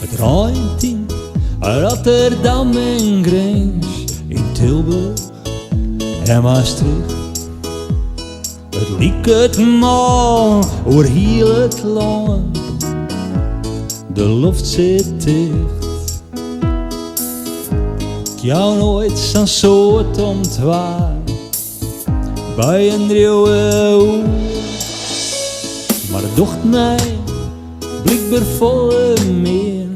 Het ruimt in Rotterdam en Grens, in Tilburg en Maastricht. Het liek het mal over heel het land, de lucht zit dicht. Ik jou nooit zo'n soort ontwaar bij een dreeuwe oer, maar het docht mij blikbaar volle meer,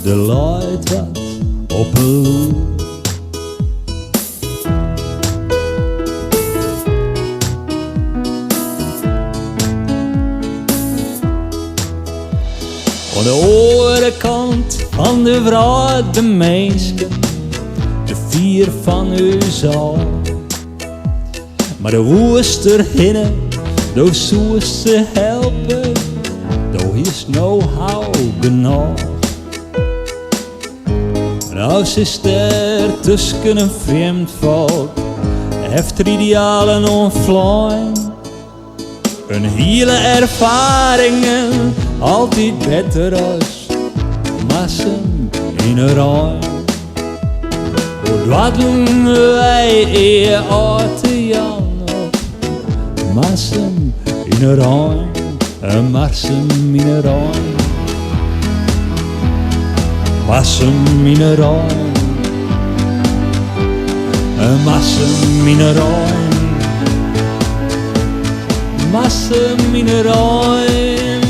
de luid wat op een loer. Aan de andere kant van de vrouw de meisje, de vier van uw zaal. Maar de woester hinnen, door zoest ze helpen, door is know-how genoeg. Nou zit er tussen een vreemd volk, heeft er idealen onvlooien. Een hele ervaringen, altijd beter als massen in een ruim. Wat doen wij eer uit Jan op? Massen in een ruim, een massen in een ruim. Massen in een ruim, een massen in een ruim. Massen in een ruim.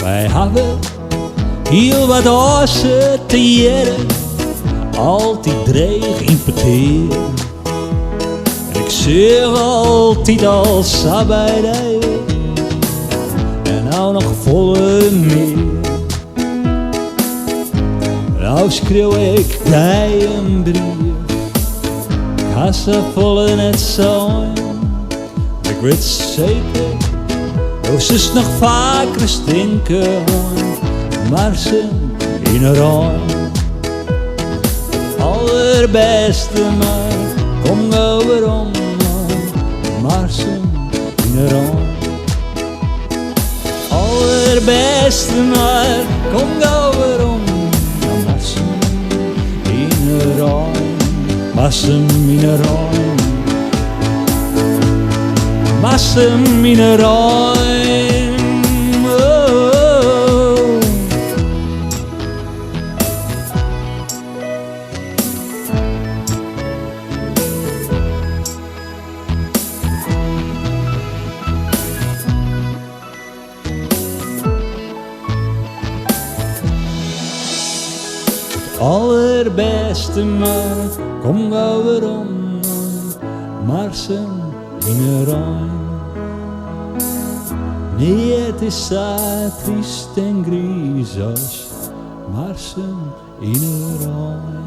Wij hebben heel wat ossen te jaren, altijd dreig importeren. En ik zeg altijd als sabijder, en nou nog volle meer. Nou schreeuw ik bij een brief, kassa vol in het zijn. Ik weet zeker, of ze is nog vaker stinken, maar ze in een ruim. Allerbeste maar, kom gauw weerom, maar ze in een ruim. Allerbeste maar, kom gauw weerom, maar ze in een ruim. Maar ze in een ruim. Massen in een ruim. Oh. Het allerbeste maar, kom gauw weerom, Marsen in een ruim. Nee, het is saai, triest en gries als Marsen in een ruim.